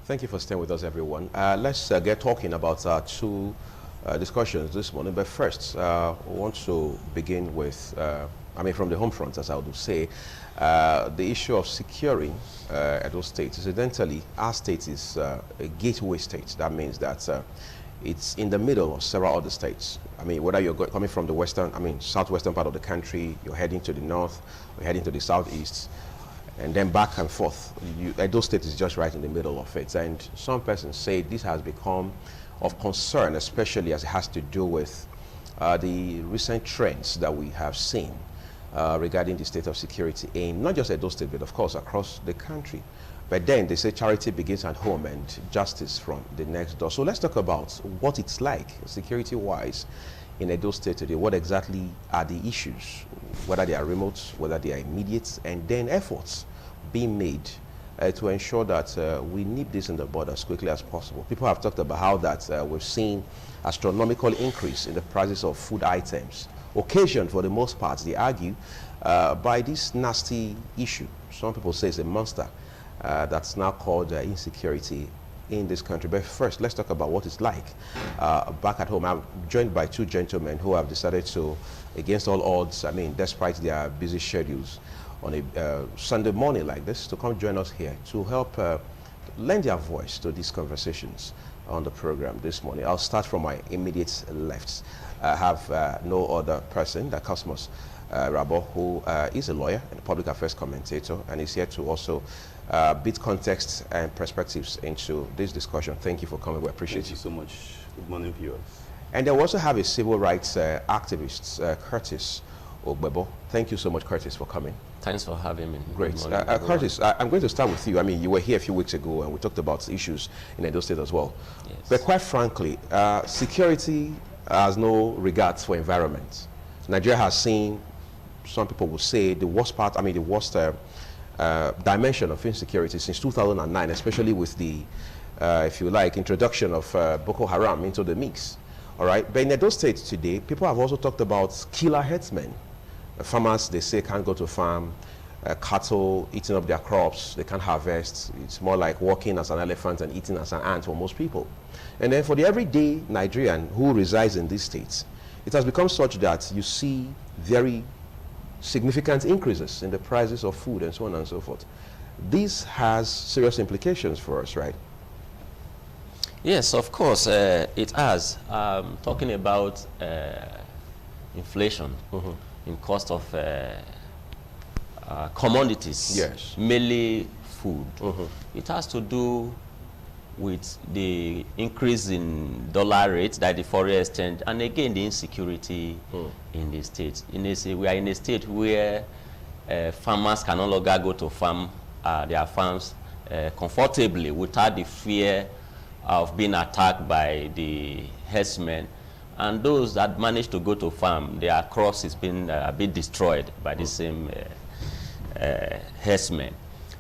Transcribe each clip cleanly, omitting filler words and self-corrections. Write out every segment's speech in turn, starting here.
Thank you for staying with us, everyone. Let's get talking about two discussions this morning. But first, I want to begin with, from the home front, as I would say, the issue of securing Edo State. Incidentally, our state is a gateway state. That means that it's in the middle of several other states. Whether you're coming from the southwestern part of the country, you're heading to the north, or heading to the southeast, and then back and forth. Edo State is just right in the middle of it. And some persons say this has become of concern, especially as it has to do with the recent trends that we have seen regarding the state of security in not just Edo State, but of course across the country. But then they say charity begins at home and justice from the next door. So let's talk about what it's like security-wise in Edo State today. What exactly are the issues, whether they are remote, whether they are immediate, and then efforts being made to ensure that we nip this in the bud as quickly as possible. People have talked about how that we've seen astronomical increase in the prices of food items, occasioned for the most part, they argue, by this nasty issue. Some people say it's a monster that's now called insecurity in this country. But first, let's talk about what it's like back at home. I'm joined by two gentlemen who have decided to, against all odds, despite their busy schedules, on a Sunday morning like this, to come join us here to help lend their voice to these conversations on the program this morning. I'll start from my immediate left. I have no other person than Cosmos Rabo, who is a lawyer and a public affairs commentator, and is here to also bit context and perspectives into this discussion. Thank you for coming. We appreciate Thank you so much. Good morning, viewers. And then we also have a civil rights activist, Curtis Ogbebo. Thank you so much, Curtis, for coming. Thanks for having me. Great. Curtis, I'm going to start with you. You were here a few weeks ago, and we talked about issues in Edo State as well. Yes. But quite frankly, security has no regards for environment. Nigeria has seen, some people would say, the worst part, the worst dimension of insecurity since 2009, especially with the, if you like, introduction of Boko Haram into the mix. All right. But in Edo State today, people have also talked about killer herdsmen. Farmers, they say, can't go to farm. Cattle eating up their crops, they can't harvest. It's more like walking as an elephant and eating as an ant for most people. And then for the everyday Nigerian who resides in these states, it has become such that you see very significant increases in the prices of food and so on and so forth. This has serious implications for us, right? Yes, of course, it has. Talking about inflation in cost of commodities, yes, mainly food. It has to do with the increase in dollar rates, that the foreign exchange, and again the insecurity in the state. We are in a state where farmers can no longer go to farm their farms comfortably without the fear of being attacked by the herdsmen. And those that manage to go to farm, their crops is being a bit destroyed by the same herdsmen.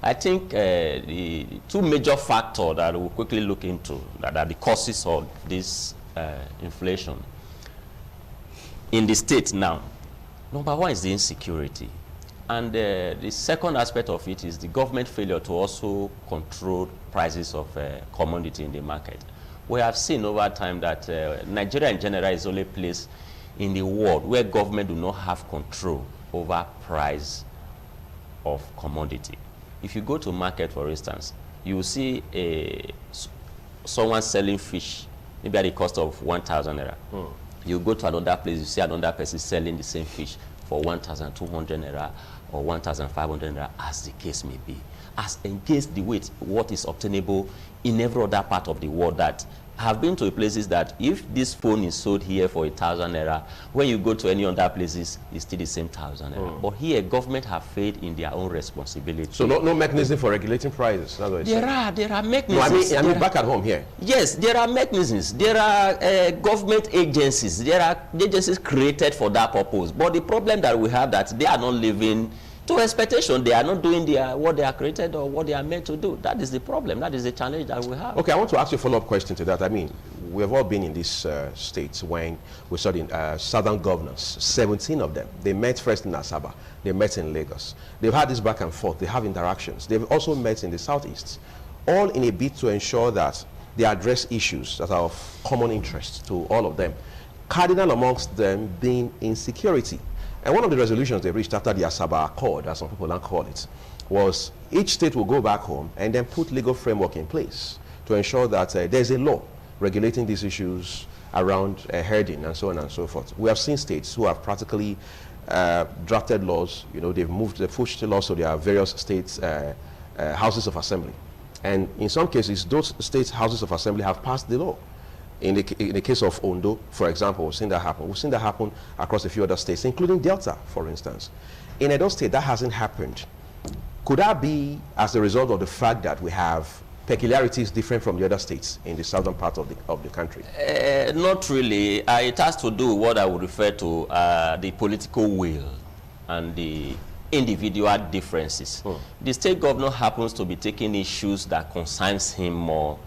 I think the two major factors that we'll quickly look into that are the causes of this inflation in the state now. Number one is the insecurity. And the second aspect of it is the government failure to also control prices of commodity in the market. We have seen over time that Nigeria in general is the only place in the world where government do not have control over price of commodity. If you go to market, for instance, you will see someone selling fish, maybe at the cost of 1,000 naira. You go to another place, you see another person selling the same fish for 1,200 naira or 1,500 naira, as the case may be, as against the weight, what is obtainable in every other part of the world. That have been to places that if this phone is sold here for 1,000 naira, when you go to any other places, it's still the same 1,000 naira. But here, government have failed in their own responsibility. So no mechanism for regulating prices. That's what there are mechanisms. No, back at home here. Yes, there are mechanisms. There are government agencies. There are agencies created for that purpose. But the problem that we have, that they are not living to expectation. They are not doing what they are created or what they are meant to do. That is the problem. That is the challenge that we have. Okay, I want to ask you a follow-up question to that. We have all been in these states when we saw the southern governors, 17 of them. They met first in Asaba. They met in Lagos. They've had this back and forth. They have interactions. They've also met in the southeast. all in a bid to ensure that they address issues that are of common interest to all of them. Cardinal amongst them being insecurity. And one of the resolutions they reached after the Asaba Accord, as some people now call it, was each state will go back home and then put legal framework in place to ensure that there's a law regulating these issues around herding and so on and so forth. We have seen states who have practically drafted laws. You know, they've pushed the laws to their various states' houses of assembly. And in some cases, those states' houses of assembly have passed the law. In the case of Ondo, for example, we've seen that happen. We've seen that happen across a few other states, including Delta, for instance. In Edo State, that hasn't happened. Could that be as a result of the fact that we have peculiarities different from the other states in the southern part of the country? Not really. It has to do with what I would refer to the political will and the individual differences. The state governor happens to be taking issues that concerns him more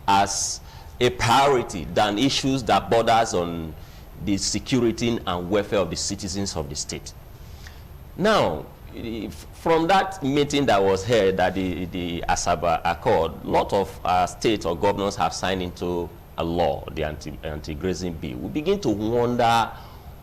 as a priority than issues that borders on the security and welfare of the citizens of the state. Now, from that meeting that was held at the Asaba Accord, a lot of states or governors have signed into a law, the anti-grazing bill. We begin to wonder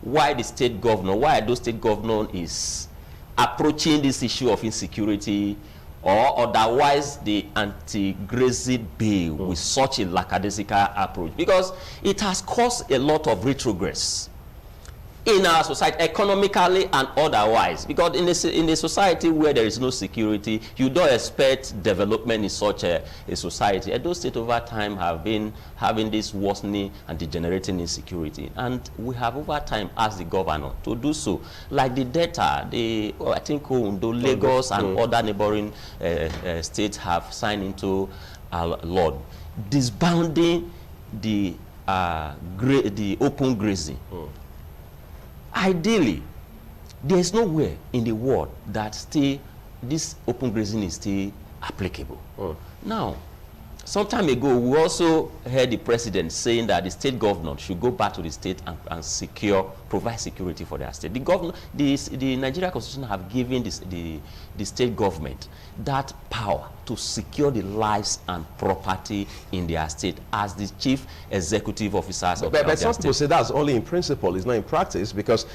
why the state governor, why those state governor is approaching this issue of insecurity or otherwise the anti-grazing bill with such a lackadaisical approach, because it has caused a lot of retrogress in our society, economically and otherwise. Because in a society where there is no security, you don't expect development in such a society. And those states over time have been having this worsening and degenerating insecurity. And we have over time asked the governor to do so. Like the Delta, I think Ondo, Lagos and other neighboring states have signed into a law disbanding the open grazing. Ideally, there is nowhere in the world that this open grazing is still applicable. Now, some time ago, we also heard the president saying that the state governor should go back to the state and provide security for their state. The Nigeria Constitution have given the state government that power to secure the lives and property in their state as the chief executive officers of their state. But some people say that's only in principle, it's not in practice, because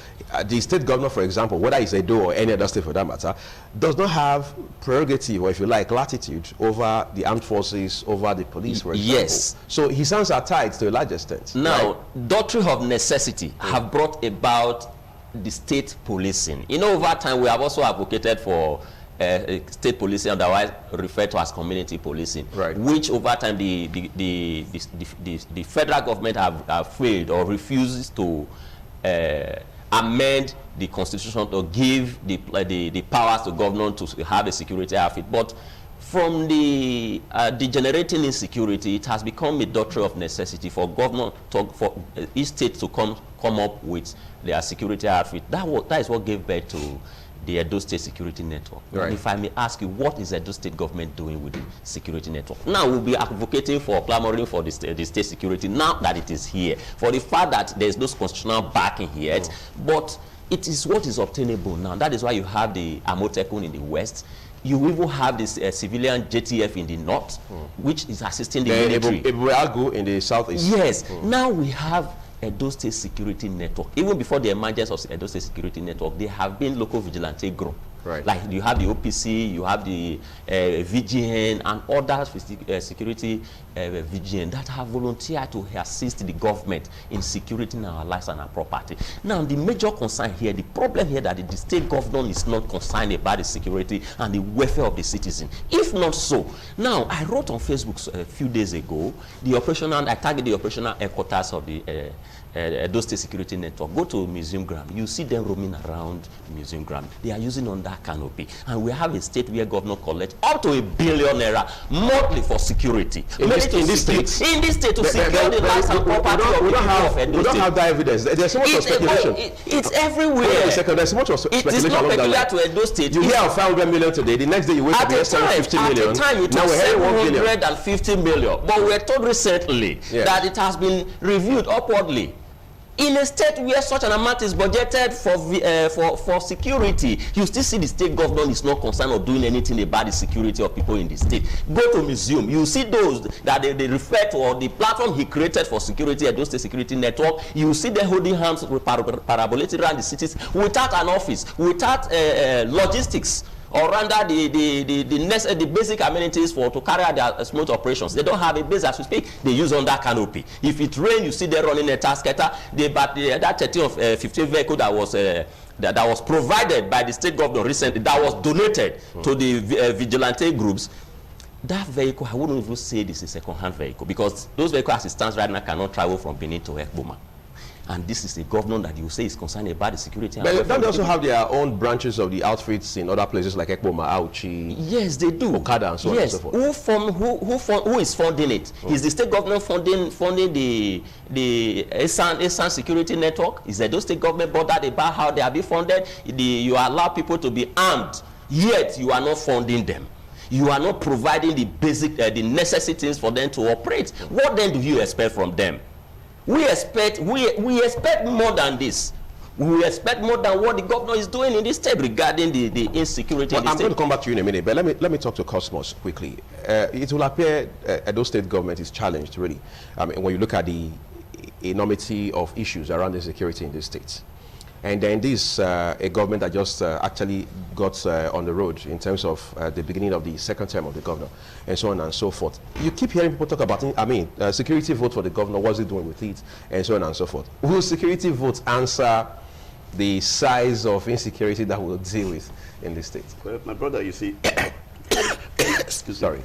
the state governor, for example, whether it's Edo or any other state for that matter, does not have prerogative, or if you like, latitude over the armed forces, over the police, for example. Yes. So his hands are tied to a large extent. Now, right? doctrine of necessity have brought about the state policing. You know, over time, we have also advocated for state policing, otherwise referred to as community policing, right, which over time the federal government have failed or refuses to amend the constitution to give the powers to governor to have a security outfit. But from the degenerating insecurity, it has become a doctrine of necessity for governor for each state to come up with their security outfit. That is what gave birth to the Edo State Security Network. Right. And if I may ask you, what is Edo State government doing with the security network? Now we'll be advocating for, clamoring for the state security now that it is here, for the fact that there is no constitutional backing yet, but it is what is obtainable now. That is why you have the Amotekun in the west. You even have this civilian JTF in the north, which is assisting the military. Ebuagu in the southeast. Yes. Now we have Edo State Security Network. Even before the emergence of Edo State Security Network, there have been local vigilante group. Right. Like you have the OPC, you have the VGN and other security VGN that have volunteered to assist the government in security in our lives and our property. Now, the major concern here, the problem here, that the state government is not concerned about the security and the welfare of the citizen. If not so, now I wrote on Facebook a few days ago, I targeted the operational headquarters of the Edo State Security Network. Go to Museum Ground. You see them roaming around Museum Ground. They are using under canopy. And we have a state where governor collects up to ₦1 billion monthly for security. In this state to secure the lives and property of the people of Edo State. We don't have that evidence. There's so much of speculation. It's everywhere. Wait a second. There's so much of speculation. It is not peculiar to Edo State. You hear of 500 million today. The next day you wait for the 750 million. At the time, it was 750 million. But we were told recently that it has been reviewed upwardly. In a state where such an amount is budgeted for security, you still see the state government is not concerned of doing anything about the security of people in the state. Go to museum, you see those that they refer to, or the platform he created for security, Edo State Security Network, you see them holding hands, parabolating around the cities without an office, without logistics, or rather the basic amenities to carry out their smooth operations. They don't have a base as we speak. They use under canopy. If it rains, you see them running a tasketer. That 13 of 15 vehicle that was provided by the state government recently, that was donated to the vigilante groups. That vehicle, I wouldn't even say this is a second-hand vehicle, because those vehicles as it stands right now cannot travel from Benin to Ekboma. And this is a governor that you say is concerned about the security. But don't they also have their own branches of the outfits in other places like Ekboma, Auchi? Yes, they do. Okada and so on and so forth. Who is funding it? Is the state government funding the Esan security network? Is the state government bothered about how they are being funded? You allow people to be armed, yet you are not funding them. You are not providing the basic, the necessities for them to operate. What then do you expect from them? We expect more than this. We expect more than what the governor is doing in this state regarding the insecurity. Well, I'm going to come back to you in a minute, but let me talk to Cosmos quickly. It will appear Edo State government is challenged, really. I mean, when you look at the enormity of issues around insecurity in this state. And then this, a government that just actually got on the road in terms of the beginning of the second term of the governor, and so on and so forth. You keep hearing people talk about, security vote for the governor, what's he doing with it, and so on and so forth. Will security votes answer the size of insecurity that we'll deal with in this state? Well, my brother, you see, Sorry.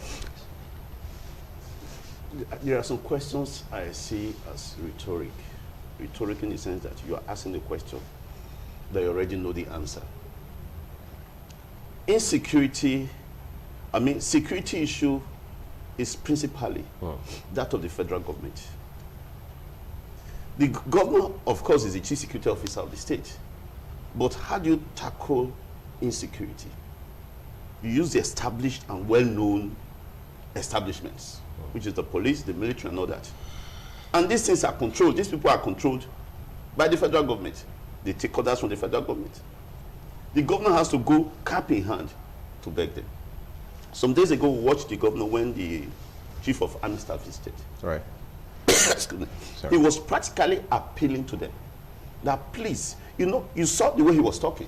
There are some questions I see as rhetoric. Rhetoric in the sense that you are asking the question that you already know the answer. Insecurity, security issue is principally that of the federal government. The governor, of course, is the chief security officer of the state. But how do you tackle insecurity? You use the established and well-known establishments, which is the police, the military, and all that. And these things are controlled. These people are controlled by the federal government. They take orders from the federal government. The governor has to go cap in hand to beg them. Some days ago, we watched the governor when the chief of army staff visited. Right. Excuse me. He was practically appealing to them that please, you saw the way he was talking,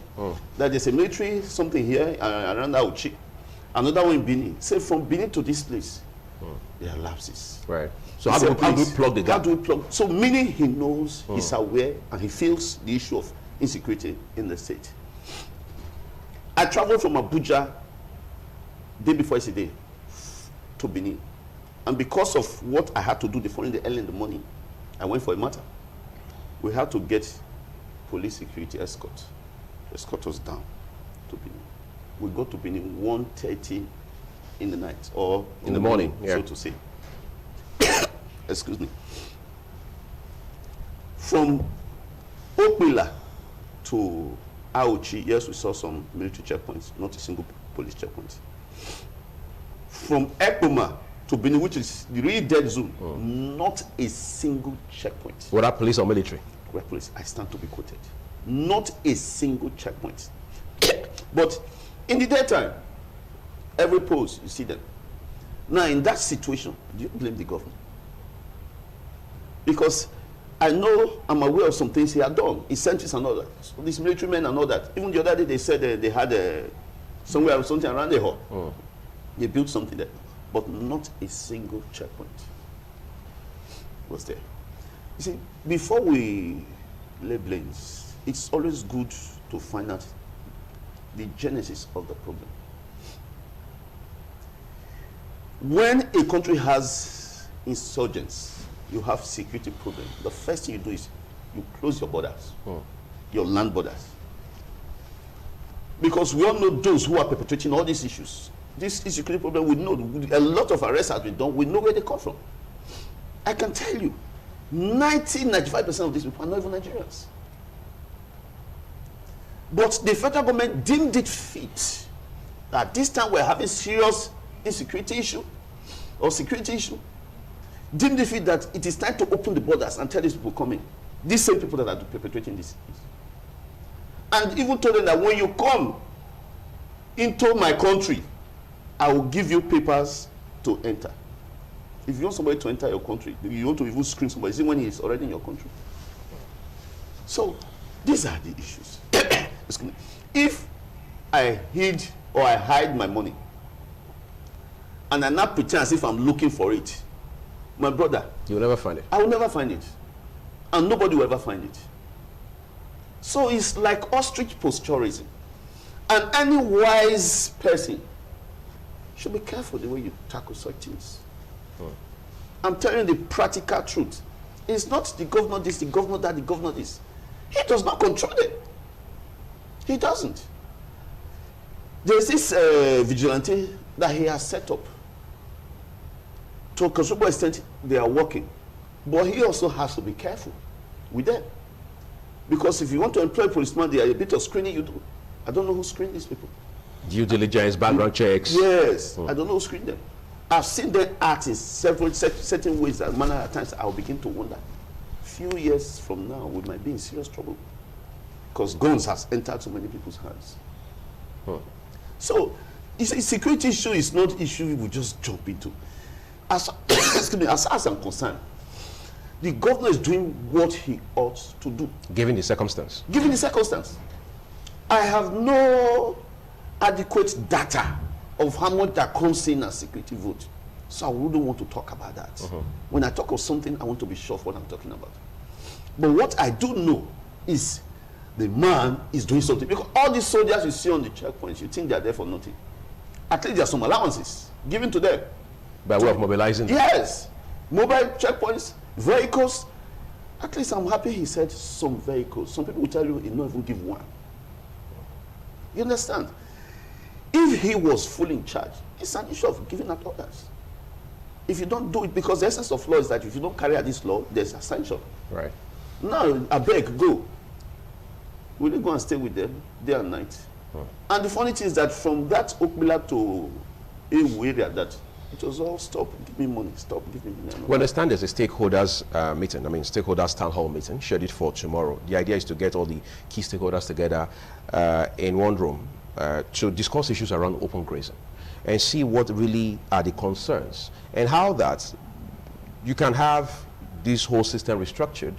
that there's a military something here around Auchi, another one in Benin. Say from Benin to this place, there are lapses. Right. So how do we plug the gap? How do we plug? So meaning he knows, he's aware, and he feels the issue of insecurity in the state. I traveled from Abuja day before yesterday to Benin. And because of what I had to do the following day early in the morning, I went for a matter. We had to get police security escort us down to Benin. We got to Benin 1:30 in the night, or in the morning, so to say. Excuse me. From Okpila to Auchi, yes, we saw some military checkpoints, not a single police checkpoint. From Ekboma to Benin, which is the really dead zone, not a single checkpoint. Whether police or military? Whether police, I stand to be quoted. Not a single checkpoint. But in the daytime, every post, you see them. Now, in that situation, do you blame the government? Because I'm aware of some things he had done. He sent us and all that. So these military men and all that. Even the other day, they said they had something around the hall. They built something there. But not a single checkpoint was there. You see, before we lay blames, it's always good to find out the genesis of the problem. When a country has insurgents, you have security problem. The first thing you do is you close your borders, your land borders. Because we all know those who are perpetrating all these issues. This security problem, we know a lot of arrests have been done. We know where they come from. I can tell you, 95% of these people are not even Nigerians. But the federal government deemed it fit that this time we're having serious insecurity issue or security issue. Deemed it fit that it is time to open the borders and tell these people come in. These same people that are perpetrating this. And even told them that when you come into my country, I will give you papers to enter. If you want somebody to enter your country, you want to even screen somebody, see when he is already in your country. So these are the issues. If I hid or I hide my money, and I not pretend as if I'm looking for it, my brother, you will never find it. I will never find it. And nobody will ever find it. So it's like ostrich posturism. And any wise person should be careful the way you tackle such things. I'm telling you the practical truth. It's not the governor this, the governor that, the governor this. He does not control them. He doesn't. There's this vigilante that he has set up. To a considerable extent, they are working. But he also has to be careful with them. Because if you want to employ a policeman, there are a bit of screening you do. I don't know who screened these people. Due diligence, background checks. Yes, I don't know who screened them. I've seen them act in certain ways that manner at times I'll begin to wonder. Few years from now, we might be in serious trouble. Because guns has entered so many people's hands. So, you see, security issue is not issue we just jump into. As, excuse me, as far as I'm concerned, the governor is doing what he ought to do. Given the circumstance. Given the circumstance. I have no adequate data of how much that comes in as security vote. So I wouldn't want to talk about that. When I talk of something, I want to be sure of what I'm talking about. But what I do know is the man is doing something. Because all these soldiers you see on the checkpoints, you think they are there for nothing. At least there are some allowances given to them. By way of mobilizing them. Yes. Mobile checkpoints, vehicles. At least I'm happy he said some vehicles. Some people will tell you he not even give one. You understand? If he was fully in charge, it's an issue of giving out orders. If you don't do it, because the essence of law is that if you don't carry out this law, there's a sanction. Right. Now, I beg, go. Will you go and stay with them day and night? And the funny thing is that from that Okmila to Ewu area, that it was all stop, give me money, stop, give me money. Well, understand there's a stakeholders meeting, stakeholders town hall meeting scheduled for tomorrow. The idea is to get all the key stakeholders together in one room to discuss issues around open grazing and see what really are the concerns and how that you can have this whole system restructured,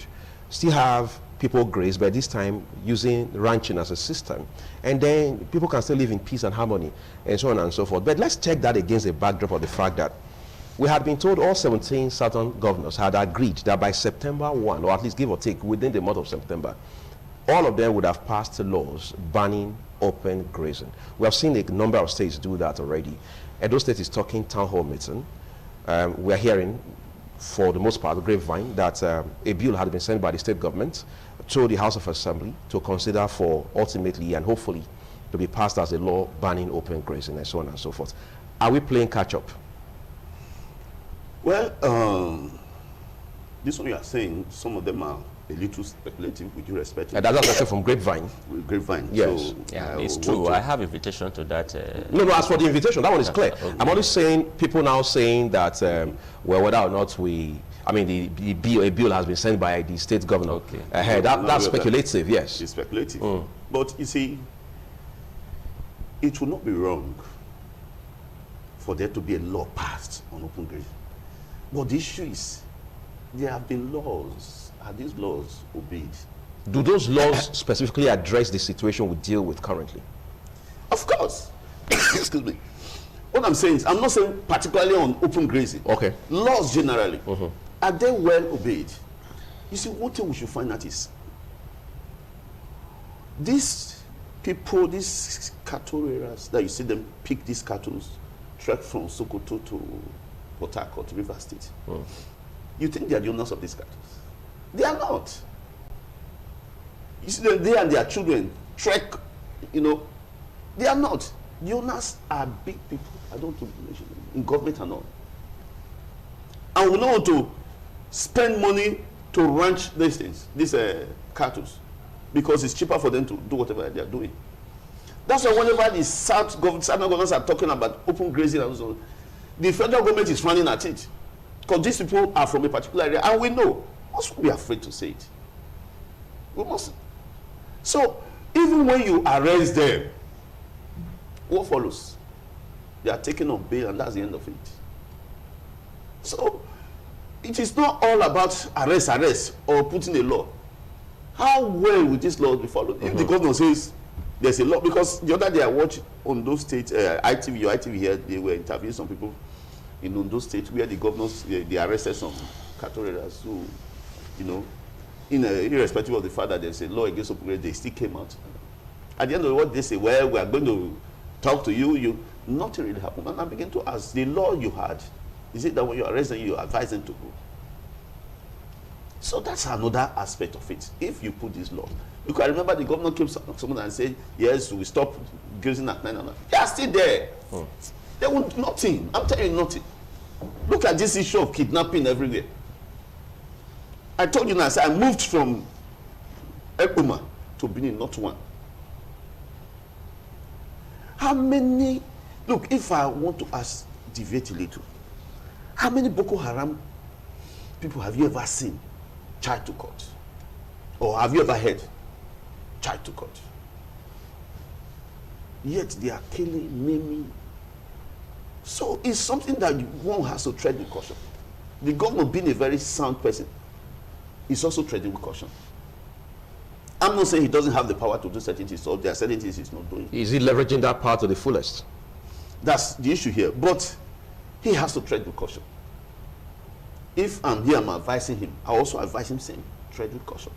still have people graze, but this time using ranching as a system, and then people can still live in peace and harmony and so on and so forth. But let's check that against the backdrop of the fact that we had been told all 17 southern governors had agreed that by September 1, or at least give or take within the month of September, all of them would have passed laws banning open grazing. We have seen a number of states do that already. Edo State is talking town hall meeting. We are hearing, for the most part, the grapevine, that a bill had been sent by the state government to the House of Assembly to consider for ultimately and hopefully to be passed as a law banning open grazing and so on and so forth. Are we playing catch up? Well, this one you are saying, some of them are a little speculative with due respect. That's actually from grapevine. Grapevine. Yes. So, yeah, it's true. I have invitation to that. No, as for the invitation, that one is clear. Okay. I'm only saying, people now saying that, well, whether or not a bill has been sent by the state governor. Okay. That's speculative, yes. It's speculative. But you see, it will not be wrong for there to be a law passed on open grazing. But the issue is, there have been laws. Are these laws obeyed? Do those laws specifically address the situation we deal with currently? Of course. Excuse me. What I'm saying is, I'm not saying particularly on open grazing. Okay. Laws generally. Are they well obeyed? You see, one thing we should find out is, these people, these cattle rearers, that you see them pick these cattle, trek from Sokoto to Port Harcourt, River State. You think they are the owners of these cattle? They are not. You see them, they and their children trek, they are not. The owners are big people. I don't want to mention them, in government and all. And we don't want to spend money to ranch these things, these cattle, because it's cheaper for them to do whatever they are doing. That's why whenever the southern governments are talking about open grazing and so on, the federal government is running at it. Because these people are from a particular area, and we know. Must be afraid to say it. We must. So even when you arrest them, what follows? They are taken on bail, and that's the end of it. So it is not all about arrest, or putting a law. How well will this law be followed? If the governor says there's a law, because the other day I watched Ondo State, ITV here, they were interviewing some people in Ondo State where the governors, they arrested some cattle raiders who, you know, irrespective of the fact that there's a law against open, they still came out. At the end of the what they say, well, we are going to talk to you, nothing really happened. And I begin to ask, the law you had, is it that when you arrest them, you advise them to go? So that's another aspect of it. If you put this law, because I remember the governor came to someone and said, yes, we stop grazing at 9 o'clock. They are still there. They want nothing. I'm telling you, nothing. Look at this issue of kidnapping everywhere. I told you now, I moved from Ekuma to Benin, not one. How many, look, if I want to ask, deviate a little, how many Boko Haram people have you ever seen charged to court? Or have you ever heard charged to court? Yet they are killing, maiming. So it's something that one has to tread with caution. The governor, being a very sound person, is also treading with caution. I'm not saying he doesn't have the power to do certain things, so there are certain things he's not doing. Is he leveraging that power to the fullest? That's the issue here. But he has to tread with caution. If I'm here, I'm advising him, I also advise him saying, tread with caution.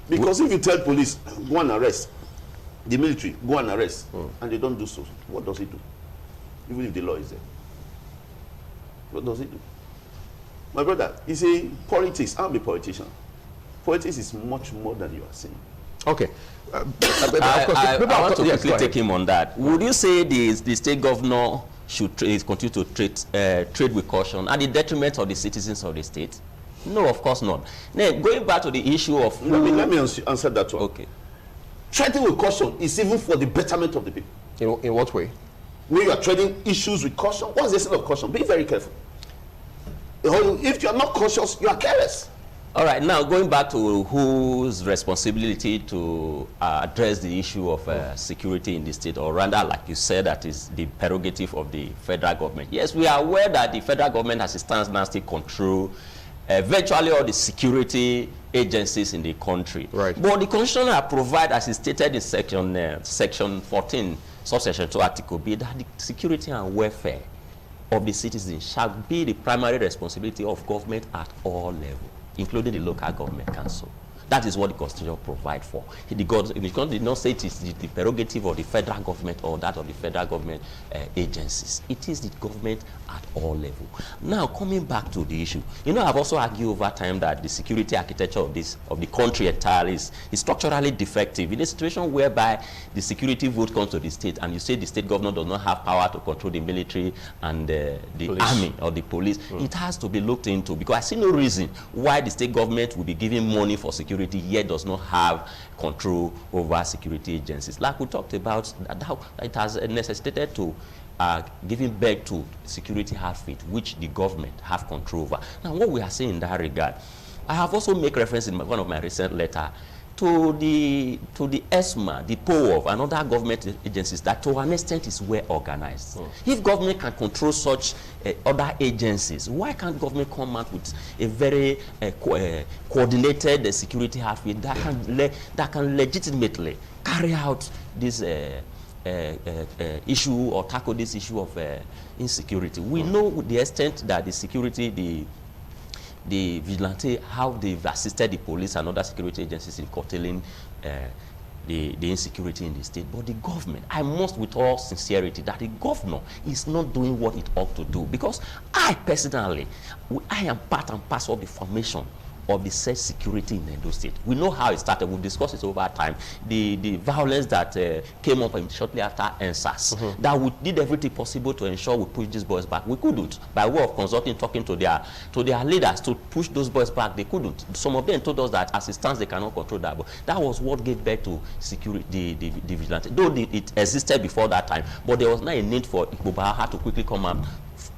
Because if you tell police, go and arrest, the military, go and arrest, and they don't do so, what does he do? Even if the law is there. What does he do? My brother, you see, politics, I'm a politician. Politics is much more than you are saying. Okay. I want to quickly take him on that. Would you say the state governor should continue to trade with caution at the detriment of the citizens of the state? No, of course not. Now, going back to the issue of... Let me answer that one. Okay. Trading with caution is even for the betterment of the people. In what way? When you are trading issues with caution, what's the essence of caution? Be very careful. If you are not cautious, you are careless. All right, now going back to whose responsibility to address the issue of security in the state, or rather, like you said, that is the prerogative of the federal government. Yes, we are aware that the federal government, as it stands now, still control virtually all the security agencies in the country. Right. But the constitution provide, as is stated in section 14, subsection 2, article B, that the security and welfare of the citizens shall be the primary responsibility of government at all levels, including the local government council. That is what the Constitution provides for. The Constitution did not say it is the prerogative of the federal government or that of the federal government agencies. It is the government at all levels. Now, coming back to the issue, you know, I've also argued over time that the security architecture of the country entirely is structurally defective. In a situation whereby the security vote comes to the state, and you say the state governor does not have power to control the military and the army or the police, it has to be looked into, because I see no reason why the state government will be giving money for security yet does not have control over security agencies. Like we talked about, that it has necessitated to giving back to security outfit, which the government have control over. Now, what we are saying in that regard, I have also made reference in one of my recent letters to the ESMA, the POWOF, and other government agencies that to an extent is well organized. If government can control such other agencies, why can't government come out with a very coordinated security outfit that can legitimately carry out this issue or tackle this issue of insecurity? We know the extent that the security, the vigilante, how they've assisted the police and other security agencies in curtailing the insecurity in the state. But the government, I must with all sincerity, that the governor is not doing what it ought to do. Because I personally, I am part and parcel of the formation of the said security in Edo State. We know how it started. We've discussed it over time. The violence that came up shortly after NSAS, that we did everything possible to ensure we push these boys back. We couldn't. By way of consulting, talking to their leaders to push those boys back, they couldn't. Some of them told us that as it stands, they cannot control that. But that was what gave birth to security, the vigilante. Though it existed before that time, but there was not a need for Ikpobaha to quickly come out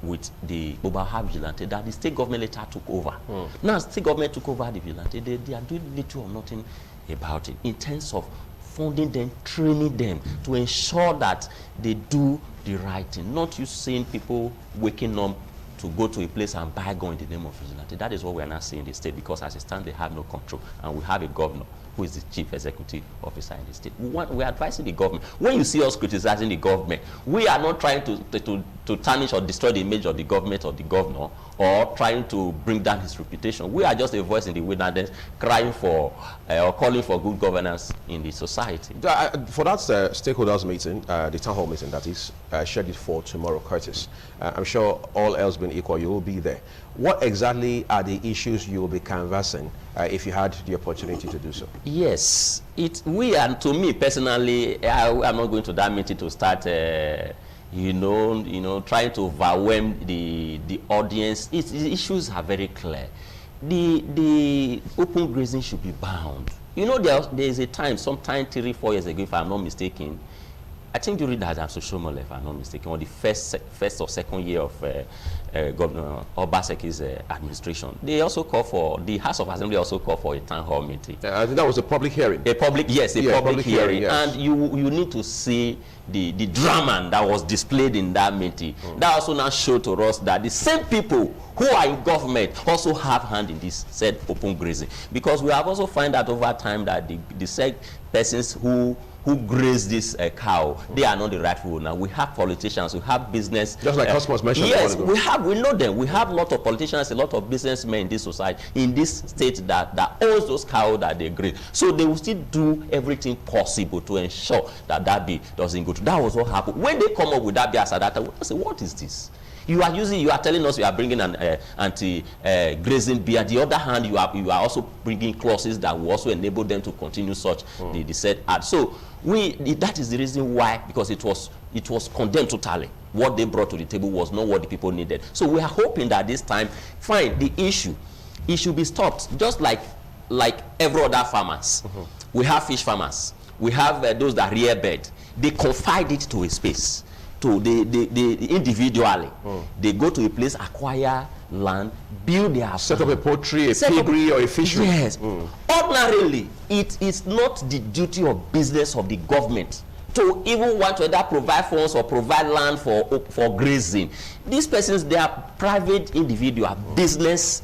with the Obaha vigilante that the state government later took over. Now, state government took over the vigilante. They are doing little or nothing about it in terms of funding them, training them to ensure that they do the right thing. Not you seeing people waking up to go to a place and buy gun in the name of vigilante. That is what we are not seeing in the state, because as it stands, they have no control. And we have a governor who is the chief executive officer in the state. We are advising the government. When you see us criticizing the government, we are not trying to tarnish or destroy the image of the government or the governor, or trying to bring down his reputation. We are just a voice in the wilderness crying for or calling for good governance in the society. For that stakeholders meeting, the town hall meeting that is scheduled for tomorrow, Curtis, I'm sure all else being equal, you will be there. What exactly are the issues you will be canvassing if you had the opportunity to do so? Yes, and to me personally, I'm not going to that meeting to start trying to overwhelm the audience. The issues are very clear. The open grazing should be bound. You know, there is a time, sometime 3-4 years ago, if I'm not mistaken, I think during that Social if I'm not mistaken, or the first or second year of Governor Obaseki's administration, they also called for, the House of Assembly also called for a town hall meeting. I think that was a public hearing. Public hearing. Yes. And you need to see the drama that was displayed in that meeting. That also now showed to us that the same people who are in government also have hand in this said open grazing. Because we have also found out over time that the said persons who graze this cow, they are not the rightful owner. We have politicians, we have business. Just like Cosmos mentioned. Yes, we know them. We have a lot of politicians, a lot of businessmen in this society, in this state that owns those cows that they graze. So they will still do everything possible to ensure that that bee doesn't go to. That was what happened. When they come up with that bee as a data, we say, what is this? You are telling us you are bringing an anti-grazing bee. On the other hand, you are also bringing clauses that will also enable them to continue such the said ad. So that is the reason why, because it was condemned totally. What they brought to the table was not what the people needed. So we are hoping that this time, fine, it should be stopped. Just like every other farmers. We have fish farmers. We have those that rear bird. They confide it to a space. So they individually, they go to a place, acquire land, build their set up a poultry, a piggery, or a fishery. Yes. Ordinarily, it is not the duty or business of the government to even want to either provide funds or provide land for grazing. These persons, they are private individual business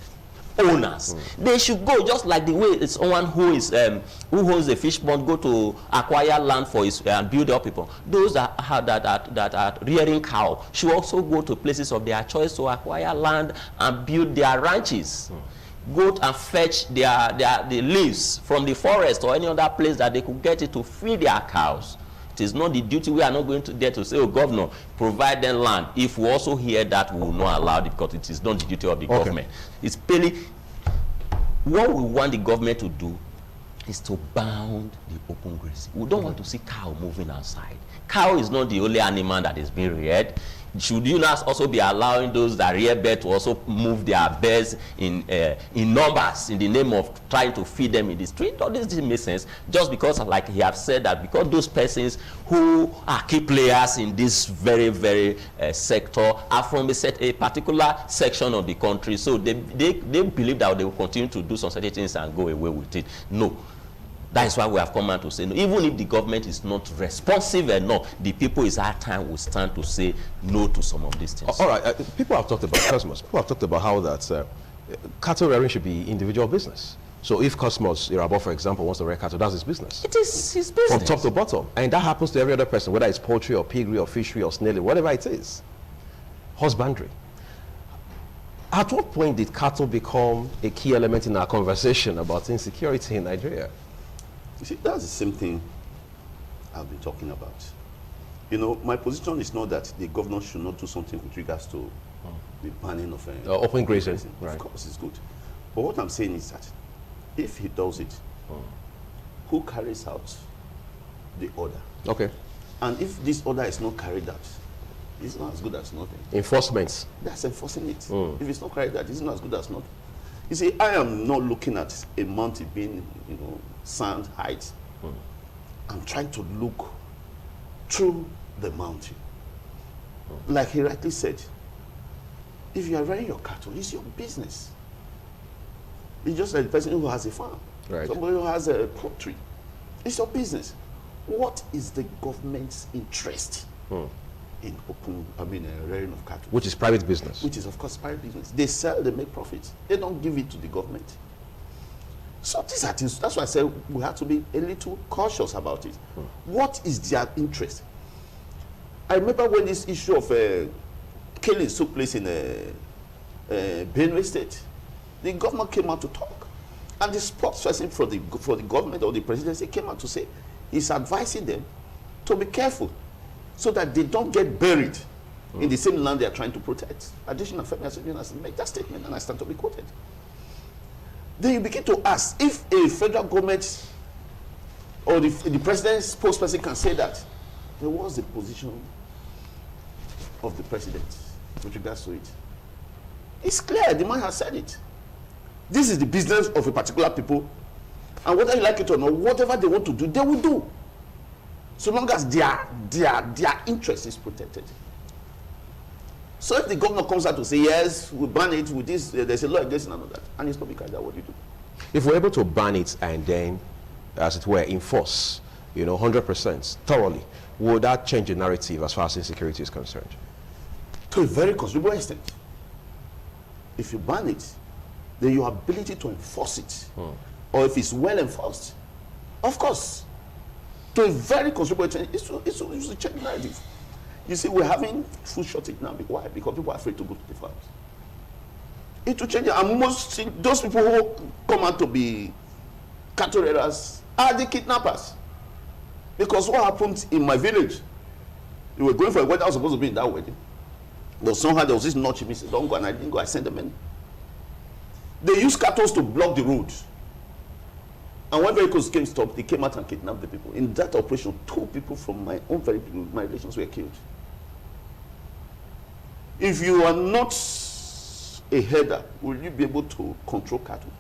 owners. They should go just like the way it's someone who owns a fish pond go to acquire land for his and build up people. Those that are rearing cow should also go to places of their choice to acquire land and build their ranches. Go and fetch the leaves from the forest or any other place that they could get it to feed their cows. It is not the duty. We are not going to there to say, oh, governor, provide them land. If we also hear that, we will not allow it, because it is not the duty of the government. It's purely what we want the government to do is to bound the open grazing. We don't want to see cow moving outside. Cow is not the only animal that is being reared. Should you not also be allowing those that rear birds to also move their birds in numbers in the name of trying to feed them in the street? All this doesn't make sense. Just because, like he have said, that because those persons who are key players in this very, very sector are from a particular section of the country, so they believe that they will continue to do some certain things and go away with it. No. That is why we have come out to say no. Even if the government is not responsive enough, the people is our time will stand to say no to some of these things. All right, people have talked about Cosmos. People have talked about how that cattle rearing should be individual business. So if Cosmos Irabo, for example, wants to rear cattle, that's his business. It is his business. From top to bottom. And that happens to every other person, whether it's poultry or piggery or fishery or snailing, whatever it is. Husbandry. At what point did cattle become a key element in our conversation about insecurity in Nigeria? You see, that's the same thing I've been talking about. You know, my position is not that the governor should not do something with regards to the banning of open grazing. Right. Of course, it's good. But what I'm saying is that if he does it, who carries out the order? Okay. And if this order is not carried out, it's not as good as nothing. Enforcement. That's enforcing it. If it's not carried out, it's not as good as nothing. You see, I am not looking at a mountain being, sand height. I'm trying to look through the mountain. Like he rightly said, If you are rearing your cattle, it's your business. It's just like the person who has a farm. Right. Somebody who has a poultry. It's your business. What is the government's interest in rearing of cattle? Which is private business. Which is, of course, private business. They sell, they make profits. They don't give it to the government. So these are things, that's why I said we have to be a little cautious about it. What is their interest? I remember when this issue of killings took place in Benue State, the government came out to talk. And the spokesperson for the government or the presidency came out to say he's advising them to be careful so that they don't get buried in the same land they are trying to protect. Additional family make that statement and I stand to be quoted. Then you begin to ask if a federal government or the president's spokesperson can say that. Then what's the position of the president with regards to it? It's clear, the man has said it. This is the business of a particular people, and whether you like it or not, whatever they want to do, they will do. So long as their interest is protected. So if the governor comes out to say, yes, we ban it with this, there's a law against none of that, and it's not because that, what do you do? If we're able to ban it and then, as it were, enforce, 100% thoroughly, will that change the narrative as far as insecurity is concerned? To a very considerable extent. If you ban it, then your ability to enforce it, or if it's well enforced, of course, to a very considerable extent, it's a change the narrative. You see, we're having food shortage now. Why? Because people are afraid to go to the farms. It will change it. And most those people who come out to be cattle raiders are the kidnappers. Because what happened in my village, we were going for a wedding. I was supposed to be in that wedding. But somehow there was this notch in me, said, don't go, and I didn't go. I sent them in. They used cattle to block the road. And when vehicles came stop, they came out and kidnapped the people. In that operation, 2 people from my own my relations were killed. If you are not a header, will you be able to control cattle?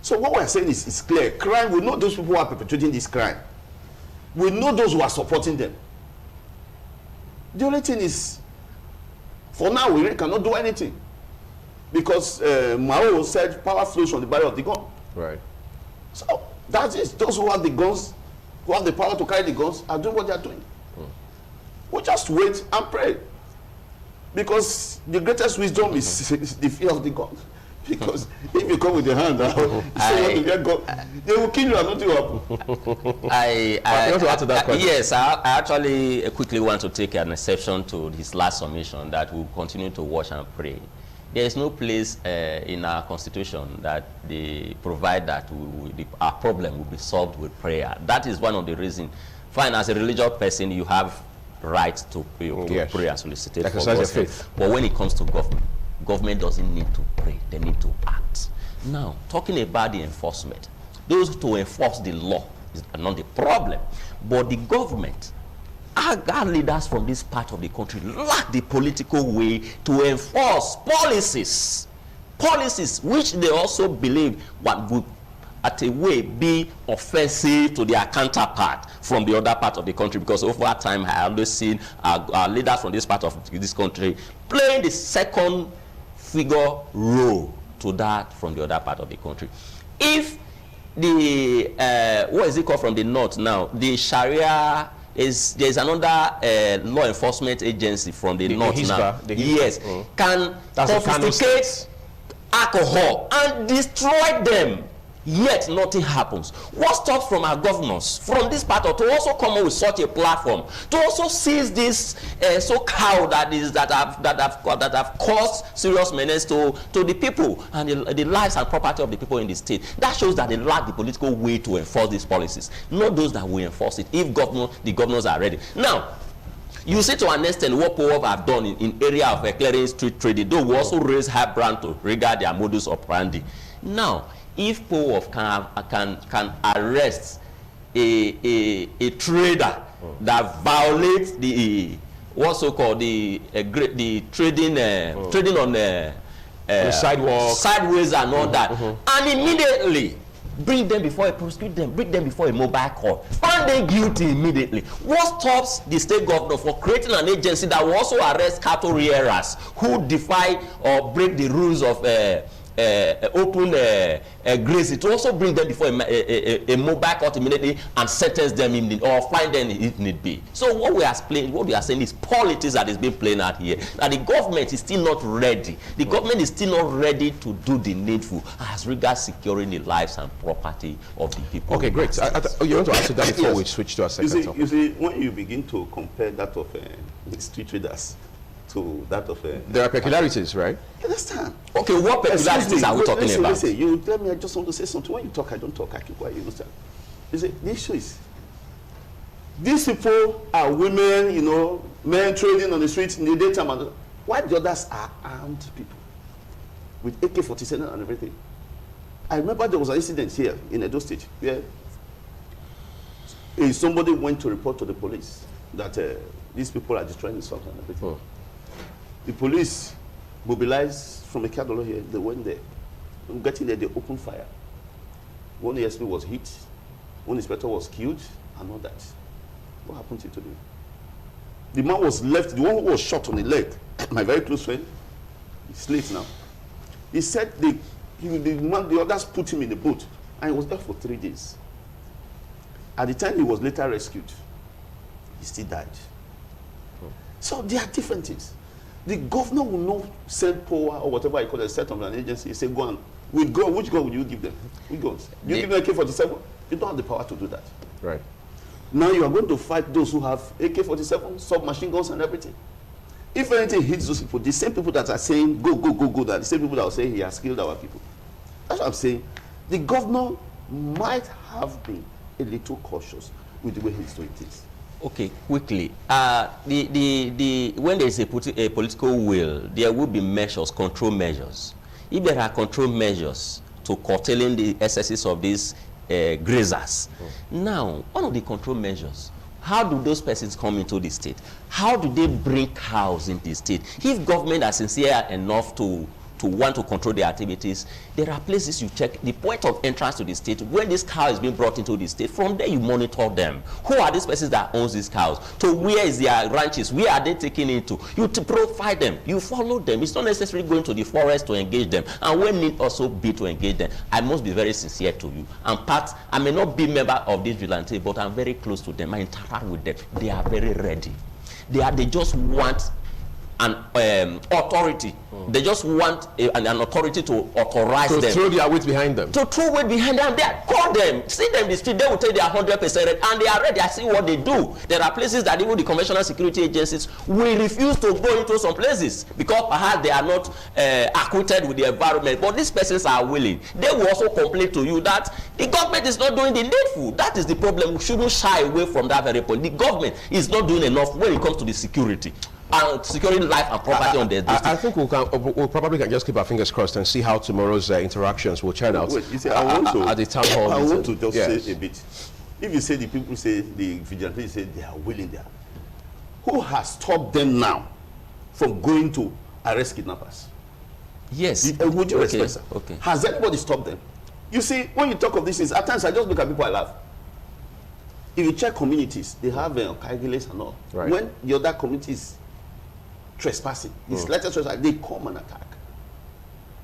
So what we're saying is it's clear. Crime, we know those people who are perpetrating this crime. We know those who are supporting them. The only thing is, for now, we really cannot do anything. Because Mao said power flows from the barrel of the gun. Right. So that is, those who have the guns, who have the power to carry the guns, are doing what they are doing. We just wait and pray. Because the greatest wisdom is the fear of the gun. Because if you come with the hand, you get gun, they will kill you and nothing will happen. I want to add to that question. Yes, I actually quickly want to take an exception to his last submission that we'll continue to watch and pray. There is no place in our constitution that they provide that our problem will be solved with prayer. That is one of the reasons. Fine, as a religious person, you have right to pray and solicit for God's faith. But when it comes to government doesn't need to pray. They need to act. Now, talking about the enforcement, those to enforce the law is not the problem. But the government, our leaders from this part of the country lack the political way to enforce policies which they also believe what would at a way be offensive to their counterpart from the other part of the country, because over time I have always seen our leaders from this part of this country playing the second figure role to that from the other part of the country. If the what is it called from the north now, the Sharia there's another law enforcement agency from the north now. Yes, can confiscate alcohol and destroy them, yet nothing happens. What stops from our governors from this part to also come up with such a platform to also seize this so-called that have caused serious menace to the people and the lives and property of the people in the state? That shows that they lack the political way to enforce these policies, not those that will enforce it if the governors are ready. Now, you see to an extent what POWOP have done in area of clearing street trading, though we also raise high brand to regard their modus operandi. Now, if POWOP can arrest a trader that violates the what's so called the trading trading on the sidewalk, sideways and all that, and immediately bring them before a prosecute them, bring them before a mobile court, find them guilty immediately. What stops the state governor for creating an agency that will also arrest cattle rearers who defy or break the rules of open grazing, to also bring them before a mobile court immediately and sentence them or find them if need be? So what we are saying is politics that is being played out here. That the government is still not ready. The government is still not ready to do the needful as regards securing the lives and property of the people. Okay, great. You want to answer that before we switch to our second topic? You see, when you begin to compare that of street traders to that of there are peculiarities, right? You understand? Okay, what peculiarities are we talking about? Listen, you tell me I just want to say something. When you talk, I don't talk. I keep quiet. You understand? You see, the issue is these people are women, you know, men trading on the streets in the daytime, and while the others are armed people with AK-47 and everything. I remember there was an incident here in Edo State where somebody went to report to the police that these people are destroying the stuff and everything. Oh. The police mobilized from a Kadolo here. They went there. Getting there, they opened fire. One ASP was hit. One inspector was killed, and all that. What happened to you today? The man was left. The one who was shot on the leg, my very close friend, he's late now. He said the others put him in the boat, and he was there for 3 days. At the time he was later rescued, he still died. So there are different things. The governor will not send power or whatever I call it, set of an agency, say go on. With God, which God will you give them? Which guns? You give them AK-47? You don't have the power to do that. Right. Now you are going to fight those who have AK-47, submachine guns and everything. If anything hits those people, the same people that are saying go, go, go, go, that the same people that will say he has killed our people. That's what I'm saying. The governor might have been a little cautious with the way he's doing things. Okay, quickly. When there is a political will, there will be measures, control measures. If there are control measures to curtailing the excesses of these grazers, now, one of the control measures, how do those persons come into the state? How do they bring cows into the state? If government are sincere enough to want to control their activities, there are places you check the point of entrance to the state. When this cow is being brought into the state, from there you monitor them. Who are these persons that owns these cows? To where is their ranches? Where are they taking it to? You to profile them. You follow them. It's not necessarily going to the forest to engage them. And when need also be to engage them, I must be very sincere to you. I may not be a member of this vigilante, but I'm very close to them. I interact with them. They are very ready. They just want an authority. They just want an authority to authorize them. To throw their weight behind them. To throw weight behind them. Call them. See them in the street. They will tell they are 100% ready. And they are ready. I see what they do. There are places that even the conventional security agencies will refuse to go into some places because perhaps they are not acquainted with the environment. But these persons are willing. They will also complain to you that the government is not doing the needful. That is the problem. We shouldn't shy away from that very point. The government is not doing enough when it comes to the security and securing life and property on their district. I think we'll probably can just keep our fingers crossed and see how tomorrow's interactions will turn out. Wait, you see, at the town hall. I want to just say a bit. If you say the people say, the vigilantes say they are willing there, who has stopped them now from going to arrest kidnappers? Yes. Would you respect that? Okay. Has anybody stopped them? You see, when you talk of these things, at times I just look at people, I laugh. If you check communities, they have Kaigiles and all. Right. When the other communities trespassing, this latest trespassing, they come and attack.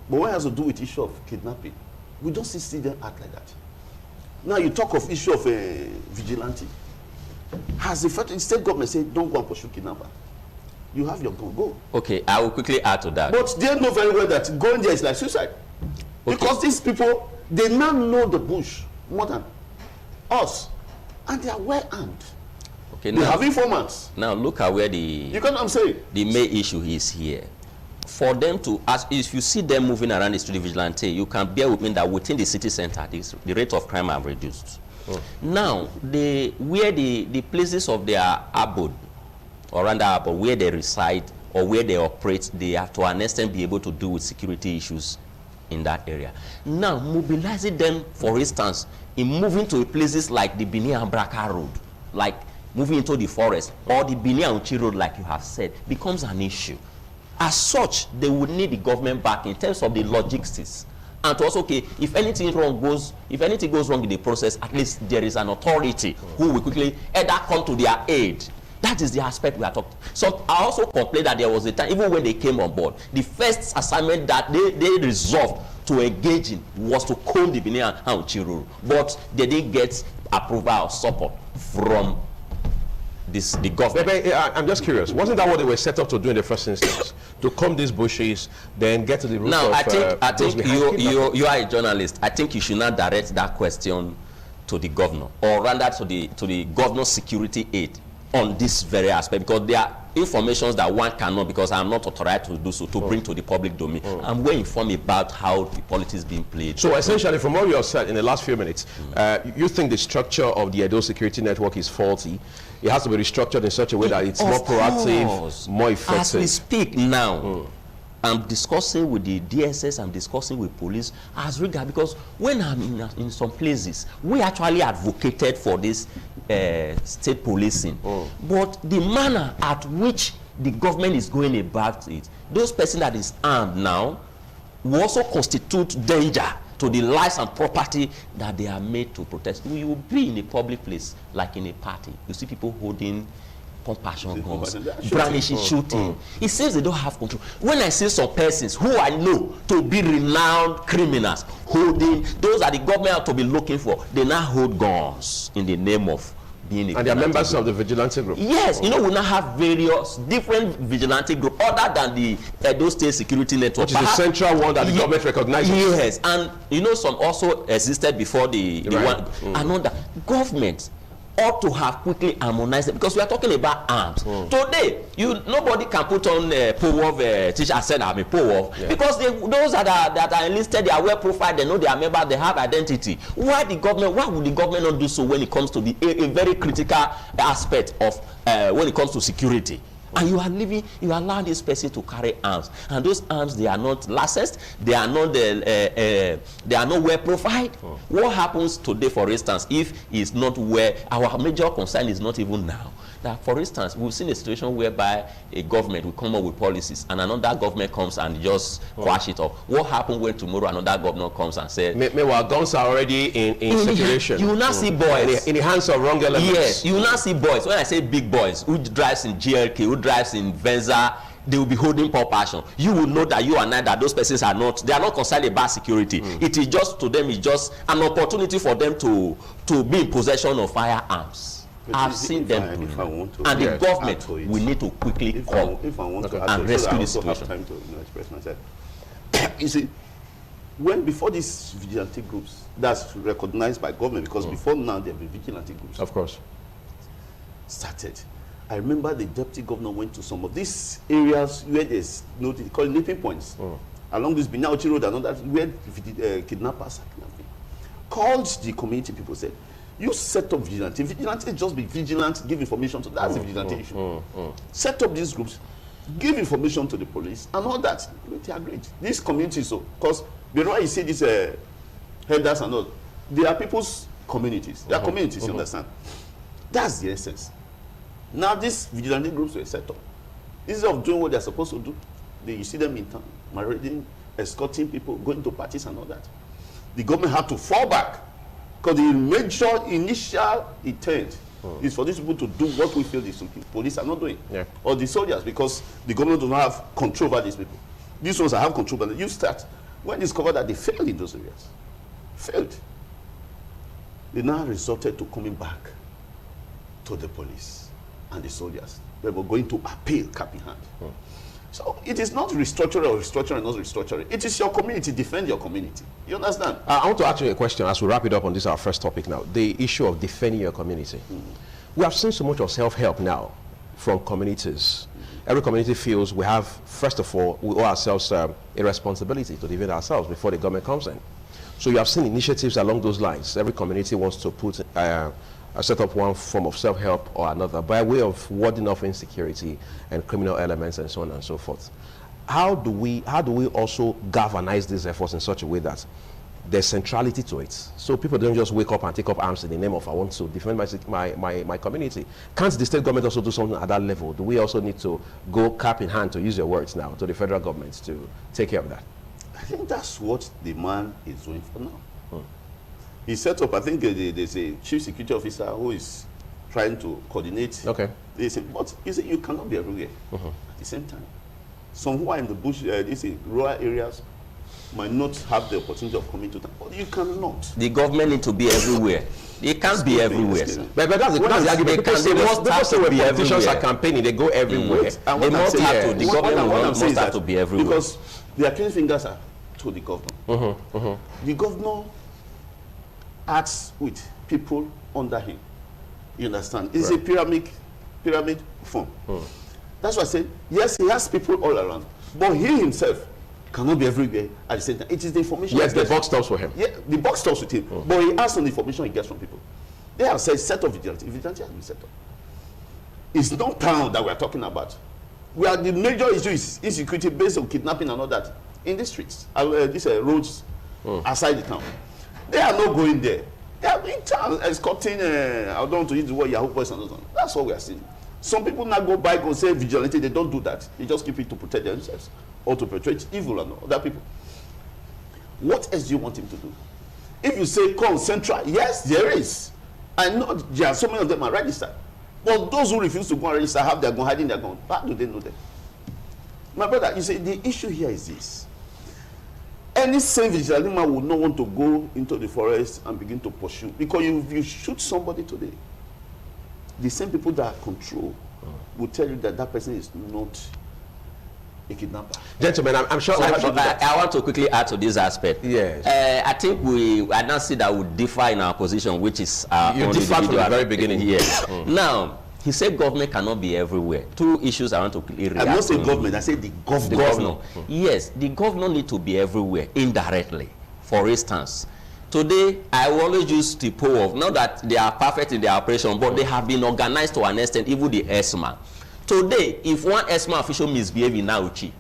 But when it has to do with issue of kidnapping, we don't see them act like that. Now you talk of issue of vigilante. Has the federal state government said don't go and pursue kidnapper? You have your gun, go. Okay, I will quickly add to that. But they know very well that going there is like suicide. Okay. Because these people, they now know the bush more than us. And they are well armed. Okay, they have informants. Now look at where you get what I'm saying? The main issue is here. For them to, if you see them moving around the street vigilante, you can bear with me that within the city center, the rate of crime have reduced. Now, where the places of their abode, or around their abode, where they reside, or where they operate, they have to an extent be able to deal with security issues in that area. Now, mobilizing them, for instance, in moving to places like the Bini and Braka Road, like moving into the forest, or the Bini and Uchi Road, like you have said, becomes an issue. As such, they would need the government back in terms of the logistics and to also, okay, if anything goes wrong in the process, at least there is an authority who will quickly either come to their aid. That is the aspect we are talking. So I also complained that there was a time, even when they came on board, the first assignment that they resolved to engage in was to comb the Benin and Chiruru, but they didn't get approval or support from the government. I'm just curious. Wasn't that what they were set up to do in the first instance? To comb these bushes, then get to the root now, of... I think you are a journalist. I think you should not direct that question to the governor, or rather to the governor's security aid on this very aspect, because there are informations that one cannot, because I'm not authorized to do so, to bring to the public domain. I'm well informed about how the politics being played. So essentially, from what you have said in the last few minutes, you think the structure of the Edo security network is faulty. It has to be restructured in such a way that it's more proactive, more effective. As we speak now, I'm discussing with the DSS, I'm discussing with police as regard, because when I'm in some places, we actually advocated for this state policing. But the manner at which the government is going about it, those persons that is armed now will also constitute danger to the lives and property that they are made to protect. We will be in a public place, like in a party. You see people holding pump-action guns, brandishing, shooting. It seems they don't have control. When I see some persons who I know to be renowned criminals holding, those that the government have to be looking for, they now hold guns in the name of being a... And they are members of the vigilante group. Yes, you know, we now have various different vigilante groups other than the Edo State Security Network. Which is the central one that the government recognizes. Yes, and you know, some also existed before the one. Another government ought to have quickly harmonized it, because we are talking about arms. Today, nobody can put on POWOV teacher. I said I'm a POWOV, because those that are enlisted, they are well profiled, they know they are members, they have identity. Why would the government not do so when it comes to a very critical aspect of when it comes to security? And you are allowing this person to carry arms, and those arms, they are not licensed, they are not well profiled. What happens today, for instance, if it's not where our major concern is not even now? That, for instance, we've seen a situation whereby a government will come up with policies and another government comes and just quash it off. What happens when tomorrow another governor comes and says, meanwhile, guns are already in circulation? You will not see boys in the hands of wrong elements. Yes, you will not see boys. When I say big boys, who drives in GLK, who drives in Venza, they will be holding pump action. You will know that you and I, that those persons are not concerned about security. It is just, to them, it's just an opportunity for them to be in possession of firearms. I've seen them doing it. And the government will need to quickly come and rescue the situation. Time to express myself. You see, before these vigilante groups, that's recognized by government, because before now there have been vigilante groups. Of course. Started. I remember the deputy governor went to some of these areas where there's they call it nipping points. Along this Binauchi Road and all that, where kidnappers are kidnapping. Called the community people, said, you set up vigilante. Vigilante just be vigilant, give information to that's the vigilante issue. Set up these groups, give information to the police, and all that. They agreed. These communities, so because why you see these headers and all, they are people's communities. They are communities, you understand? That's the essence. Now these vigilante groups were set up. Instead of doing what they're supposed to do, you see them in town, marrying, escorting people, going to parties and all that. The government had to fall back, because the major initial intent is for these people to do what we feel the police are not doing, or the soldiers, because the government does not have control over these people. These ones that have control, but you start when discovered that they failed in those areas, they now resorted to coming back to the police and the soldiers. They were going to appeal cap in hand. So it is not restructuring or restructuring, not restructuring. It is your community. Defend your community. You understand? I want to ask you a question as we wrap it up on this, our first topic now. The issue of defending your community. We have seen so much of self-help now from communities. Every community feels we have, first of all, we owe ourselves a responsibility to defend ourselves before the government comes in. So you have seen initiatives along those lines. Every community wants to put set up one form of self-help or another by way of warding off insecurity and criminal elements and so on and so forth. How do we also galvanize these efforts in such a way that there's centrality to it, so people don't just wake up and take up arms in the name of I want to defend my community? Can't the state government also do something at that level? Do we also need to go cap in hand, to use your words now, to the federal government to take care of that? I think that's what the man is doing for now. He set up, I think there's a chief security officer who is trying to coordinate. Okay. This, but you cannot be everywhere at the same time. Some who are in the bush, rural areas, might not have the opportunity of coming to town, but you cannot. The government need to be everywhere. They can't be everywhere. But that's the argument. They must have to be politicians everywhere. are campaigning, they go everywhere. And They must have to. The government must have to be everywhere. Because the accusing fingers are to the governor. The governor acts with people under him. You understand? It's a pyramid form. That's why I said, yes, he has people all around, but he himself cannot be everywhere at the same time. It is the information. Yes, the box stops for him. Yeah, the box stops with him, but he has on the information he gets from people. They have said set up vigilante. Vigilante has been set up. It's not town that we are talking about. The major issue is insecurity based on kidnapping and all that in the streets, these roads outside the town. They are not going there. They are in town escorting. I don't want to use the word Yahoo boys and so on. That's what we are seeing. Some people now go back and say vigilante. They don't do that. They just keep it to protect themselves or to perpetrate evil on other people. What else do you want him to do? If you say come central, yes, there is. I know there are so many of them are registered. But those who refuse to go and register have their gun, hiding their gun. How do they know them? My brother, you see, the issue here is this. Any sane vigilante man would not want to go into the forest and begin to pursue. Because if you shoot somebody today, the same people that control will tell you that that person is not a kidnapper. Gentlemen, I'm sure. I want to quickly add to this aspect. Yes. I think I don't see that we differ in our position, which is you differ from the very beginning. Yes. Now, he said government cannot be everywhere. Two issues I want to quickly react to. I don't say government, I say the governor. The governor. Yes, the governor need to be everywhere indirectly. For instance, today I will always use the poll of, not that they are perfect in their operation, but they have been organized to an extent, even the ESMA. Today, if one ESMA official misbehaves in Nauchi,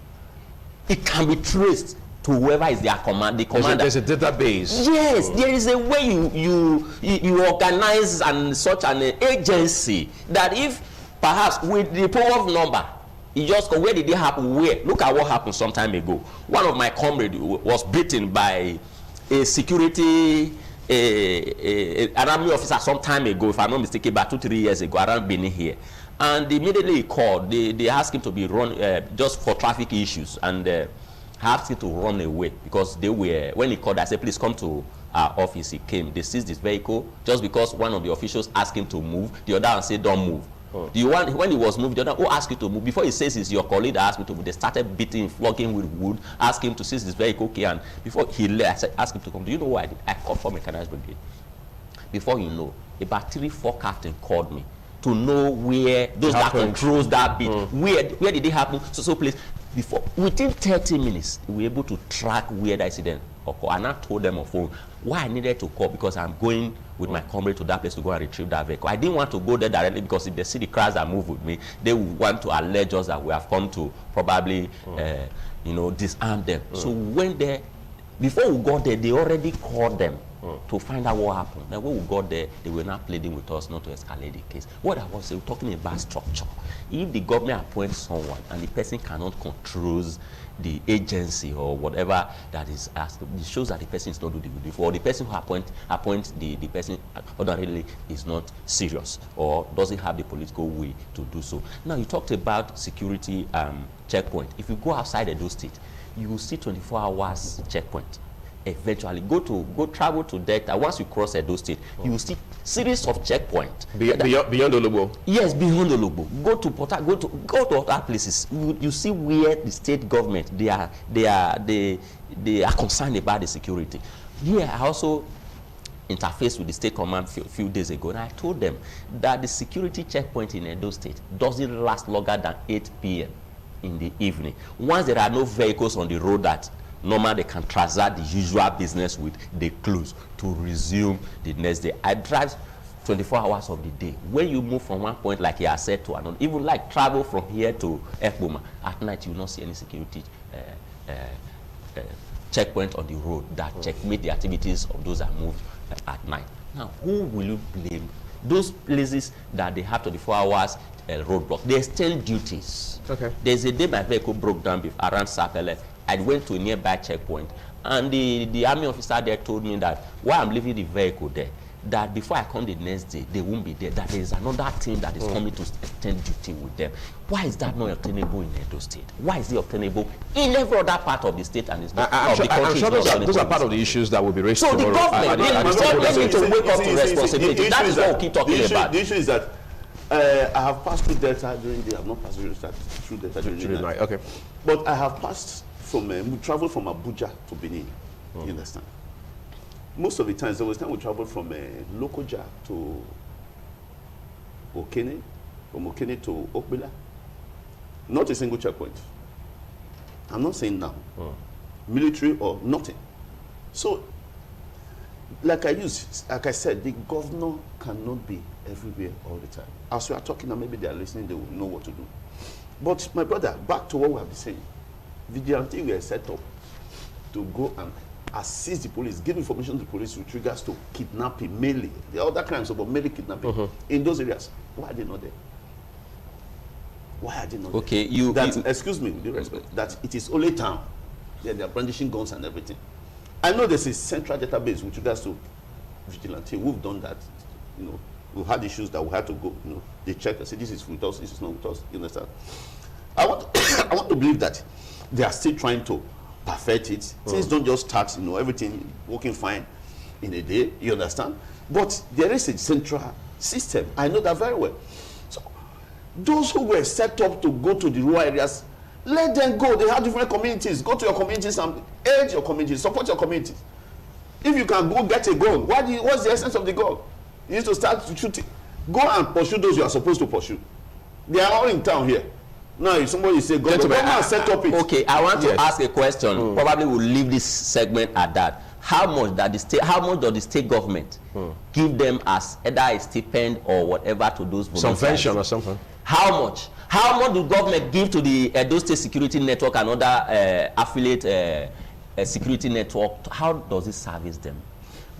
it can be traced to whoever is their commander. There's a database. Yes, there is a way you organize and such an agency that if perhaps with the power of number, it just where did it happen? Where? Look at what happened some time ago. One of my comrades was beaten by a security an army officer some time ago, if I'm not mistaken, about 2-3 years ago, around Benin here. And immediately he called. They asked him to be run just for traffic issues, and asked him to run away because they were, when he called, I said, please come to our office. He came. They seized his vehicle just because one of the officials asked him to move. The other one said, don't move. Do you want, when he was moved, the other, who asked you to move? Before he says it's your colleague that asked me to move, they started beating, flogging with wood, asked him to seize his vehicle. Okay, and before he left, I said, ask him to come. Do you know what I did? I called for mechanized brigade. Before you know, about 3-4 captains called me to know where those that controls that bit, where did it happen? So please, before within 30 minutes, we were able to track where the accident occurred. And I told them on phone why I needed to call, because I'm going with my comrade to that place to go and retrieve that vehicle. I didn't want to go there directly because if they see the cars that move with me, they would want to allege us that we have come to probably, disarm them. So when they, before we got there, they already called them to find out what happened. Then when we got there, they were not pleading with us not to escalate the case. What I was talking about structure. If the government appoints someone and the person cannot control the agency or whatever that is asked, it shows that the person is not doing the before. The person who appoints the person ordinarily is not serious or doesn't have the political will to do so. Now, you talked about security checkpoint. If you go outside Edo State, you will see 24 hours checkpoint. Eventually, travel to Delta. Once you cross Edo State, you will see series of checkpoints beyond Olugbo. Yes, beyond Olugbo. Go to Port Harcourt, go to other places. You see where the state government they are concerned about the security. Here, I also interfaced with the state command a few days ago, and I told them that the security checkpoint in Edo State doesn't last longer than 8 p.m. in the evening. Once there are no vehicles on the road that normally they can transact the usual business with, they close to resume the next day. I drive 24 hours of the day. When you move from one point, like you said, to another, even like travel from here to Ekboma, at night you will not see any security checkpoint on the road that checkmate the activities of those that move at night. Now, who will you blame? Those places that they have 24 hours roadblock, they extend duties. Okay. There's a day my vehicle broke down around Sapele. I went to a nearby checkpoint, and the army officer there told me that while I'm leaving the vehicle there, that before I come the next day, they won't be there, that there is another team that is coming to extend duty with them. Why is that not obtainable in Edo State? Why is it obtainable in every other part of the state and it's not? I'm sure those are part of the issues that will be raised tomorrow. So the government need to wake up to responsibility. That is what we keep talking about. The issue is that I have passed through Delta during the day. I have not passed through Delta during the night. Okay. But I have passed from, we traveled from Abuja to Benin. You understand? Most of the times, there was time we traveled from Lokoja to Okene, from Okene to Okbila. Not a single checkpoint. I'm not saying now. Military or nothing. So, like I said, the governor cannot be everywhere all the time. As we are talking, and maybe they are listening, they will know what to do. But my brother, back to what we have been saying. Vigilante were set up to go and assist the police, give information to the police with regards to kidnapping, mainly. The other crimes about mainly kidnapping in those areas. Why are they not there? Why are they not there? Excuse me, with due respect, that it is only town. They are brandishing guns and everything. I know there's a central database with regards to vigilante. We've done that. You know, we've had issues that we had to go. You know, they check and say this is with us, this is not with us. You understand? I want to believe that they are still trying to perfect it. Things don't just start, you know, everything working fine in a day, you understand? But there is a central system. I know that very well. So those who were set up to go to the rural areas, let them go. They have different communities. Go to your communities and aid your communities, support your communities. If you can go get a gun, what's the essence of the gun? You need to start shooting. Go and pursue those you are supposed to pursue. They are all in town here. Now, if somebody say, go and set up it. Okay, I want to ask a question. Probably we'll leave this segment at that. How much does the state government give them as either a stipend or whatever to those volunteers? Subvention or something. How much? How much do government give to the Edo State Security Network and other affiliate security network? How does it service them?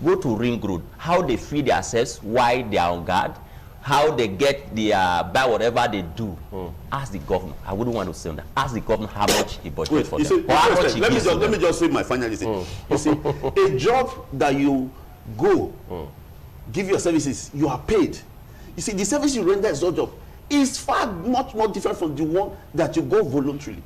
Go to Ring Road. How they feed themselves while they are on guard? How they get their buy whatever they do. Ask the governor. I wouldn't want to say that. Ask the governor how much he budgeted for them. Let me just say my final thing. You see, a job that you go, give your services, you are paid. You see, the service you render is your job. Is far much more different from the one that you go voluntarily.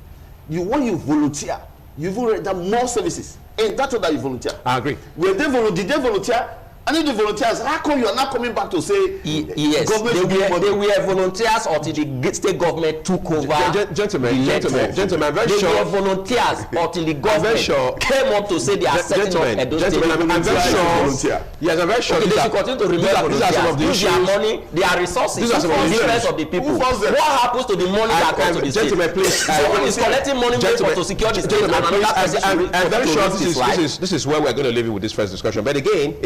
When you volunteer, you will render more services. And that's what you volunteer. I agree. Did they volunteer? And if the volunteers, how come you are not coming back to say yes, they were volunteers until the state government took over. Gentlemen, very they sure. were volunteers until the government came up to say they are setting up Edo State. I'm very sure. Yes, I'm very sure. Okay, they should continue to remain volunteers. Use their money, their resources. These are some of the interest of the people. What happens to the money that comes to the state? Gentlemen, please. Someone is collecting money to secure the state, and another person I'm very sure this is where we're going to leave it with this first discussion. But again,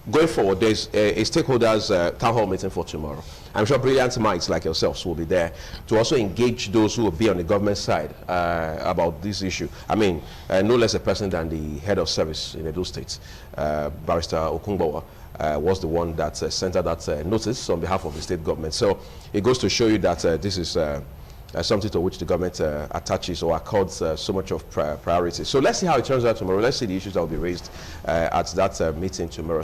going forward, there's a stakeholders town hall meeting for tomorrow. I'm sure brilliant minds like yourselves will be there to also engage those who will be on the government side about this issue. I mean, no less a person than the head of service in Edo State, Barrister Okungbawa, was the one that sent out that notice on behalf of the state government. So it goes to show you that this is something to which the government attaches or accords so much of priority. So let's see how it turns out tomorrow. Let's see the issues that will be raised at that meeting tomorrow.